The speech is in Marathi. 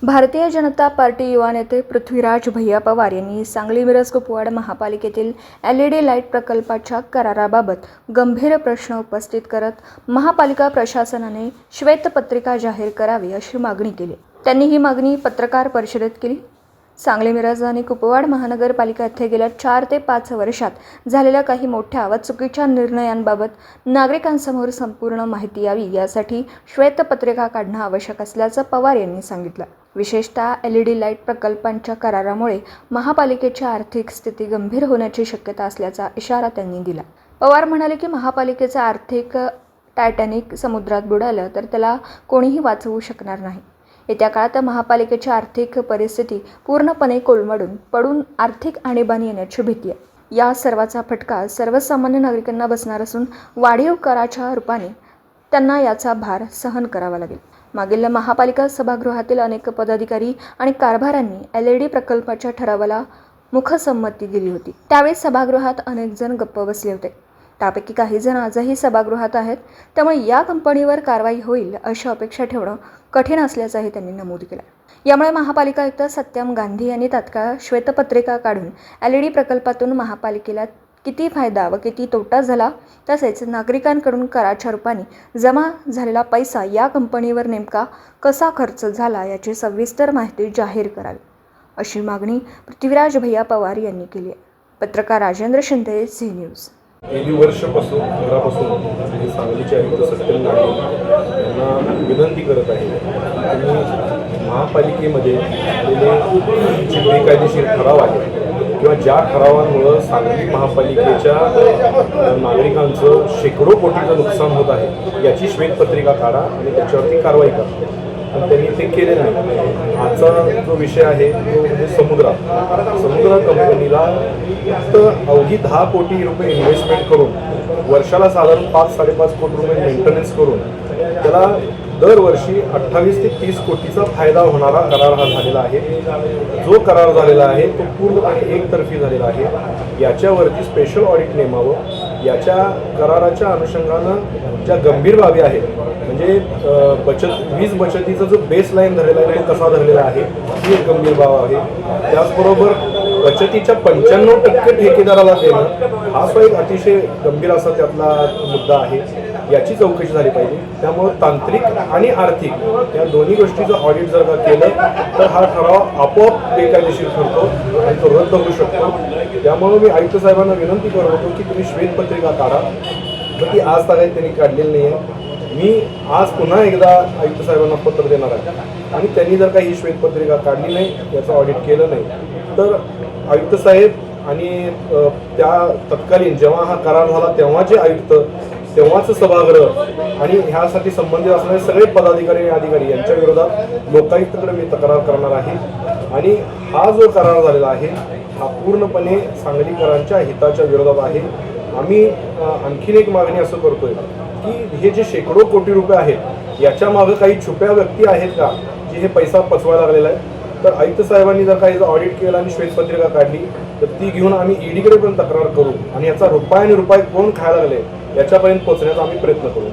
भारतीय जनता पार्टी युवा नेते पृथ्वीराज भैया पवार यांनी सांगली मिरज कुपवाड महापालिकेतील LED लाईट प्रकल्पाच्या कराराबाबत गंभीर प्रश्न उपस्थित करत महापालिका प्रशासनाने श्वेतपत्रिका जाहीर करावी अशी मागणी केली। त्यांनी ही मागणी पत्रकार परिषदेत केली। सांगली मिरज आणि कुपवाड महानगरपालिका येथे गेल्या 4 ते 5 वर्षात झालेल्या काही मोठ्या व चुकीच्या निर्णयांबाबत नागरिकांसमोर संपूर्ण माहिती यावी यासाठी श्वेतपत्रिका काढणे आवश्यक असल्याचं पवार यांनी सांगितलं। विशेषतः LED लाईट प्रकल्पांच्या करारामुळे महापालिकेची आर्थिक स्थिती गंभीर होण्याची शक्यता असल्याचा इशारा त्यांनी दिला। पवार म्हणाले की महापालिकेचा आर्थिक टायटॅनिक समुद्रात बुडालं तर त्याला कोणीही वाचवू शकणार नाही। येत्या काळात महापालिकेची आर्थिक परिस्थिती पूर्णपणे कोलमडून पडून आर्थिक आणीबाणी येण्याची भीती आहे। या सर्वाचा फटका सर्वसामान्य नागरिकांना बसणार असून वाढीव कराच्या रूपाने त्यांना याचा भार सहन करावा लागेल। मागील महापालिका सभागृहातील अनेक पदाधिकारी आणि कारभाऱ्यांनी LED प्रकल्पाच्या ठरावाला मुखसंमती दिली होती। त्यावेळी सभागृहात अनेक जण गप्प बसले होते। त्यापैकी काही जण आजही सभागृहात आहेत। त्यामुळे या कंपनीवर कारवाई होईल अशी अपेक्षा ठेवणं कठीण असल्याचंही त्यांनी नमूद केलं। यामुळे महापालिका आयुक्त सत्यम गांधी यांनी तात्काळ श्वेतपत्रिका काढून LED प्रकल्पातून महापालिकेला किती फायदा व किती तोटा झाला तसेच नागरिकांकडून कराच्या रूपाने जमा झालेला पैसा या कंपनीवर नेमका कसा खर्च झाला याची सविस्तर माहिती जाहीर करावी अशी मागणी पृथ्वीराज भैया पवार यांनी केली आहे। पत्रकार राजेंद्र शिंदे, झी न्यूज। गेली वर्षापासून घरापासून सांगलीचे आयुक्त सत्यम गांधी यांना विनंती करत आहे त्यांनी महापालिकेमध्ये आलेले जे बेकायदेशीर ठराव आहे किंवा ज्या ठरावांमुळं सांगली महापालिकेच्या नागरिकांचं शेकडो कोटीचं नुकसान होत आहे याची श्वेतपत्रिका काढा आणि त्याच्यावरती कारवाई करा। पण त्यांनी ते केलेलं नाही। आजचा जो विषय आहे तो म्हणजे समुद्र कंपनीला फक्त अवघी 10 कोटी रुपये इन्व्हेस्टमेंट करून वर्षाला साधारण 5-5.5 कोटी रुपये मेंटेनन्स करून त्याला दरवर्षी 28 ते 30 कोटीचा फायदा होणारा करार हा झालेला आहे। जो करार झालेला आहे तो पूर्णपणे एकतर्फी झालेला आहे। याच्यावरती स्पेशल ऑडिट नेमावं। याच्या कराराच्या अनुषंगानं ज्या गंभीर बाबी आहेत म्हणजे वीज बचतीचा जो बेसलाईन धरलेला आहे तो कसा धरलेला आहे ही एक गंभीर बाब आहे। त्याचबरोबर बचतीच्या 95% ठेकेदाराला देणं हा एक अतिशय गंभीर असा त्यातला मुद्दा आहे। याची चौकशी झाली पाहिजे। त्यामुळे तांत्रिक आणि आर्थिक या दोन्ही गोष्टीचं ऑडिट जर का केलं तर हा ठराव आपोआप बेकायदेशीर ठरतो आणि तो रद्द होऊ शकतो। त्यामुळे मी आयुक्त साहेबांना विनंती करत होतो की तुम्ही श्वेतपत्रिका काढा, पण ती आज तागायत त्यांनी काढलेली नाही आहे। मी आज पुन्हा एकदा आयुक्त साहेबांना पत्र देणार आहे आणि त्यांनी जर काही श्वेतपत्रिका काढली नाही, याचं ऑडिट केलं नाही तर आयुक्त साहेब आणि त्या तत्कालीन जेव्हा हा करार झाला तेव्हाचे आयुक्त तेव्हाचं सभागृह आणि ह्यासाठी संबंधित असणारे सगळे पदाधिकारी आणि अधिकारी यांच्या विरोधात लोकायुक्ताकडे मी तक्रार करणार आहे। आणि हा जो करार झालेला आहे हा पूर्णपणे सांगलीकरांच्या हिताच्या विरोधात आहे। आम्ही आणखीन एक मागणी असं करतोय की हे जे शेकडो कोटी रुपये आहेत याच्या मागे काही छुप्या व्यक्ती आहेत का जे हे पैसा पचवायला लागलेला आहे। तर आयुक्त साहेबांनी जर काही ऑडिट केलं आणि श्वेतपत्रिका काढली तर ती घेऊन आम्ही ईडीकडे पण तक्रार करू आणि याचा रुपयाने रुपये कोण खायला लागले याच्यापर्यंत पोहोचण्याचा आम्ही प्रयत्न करू।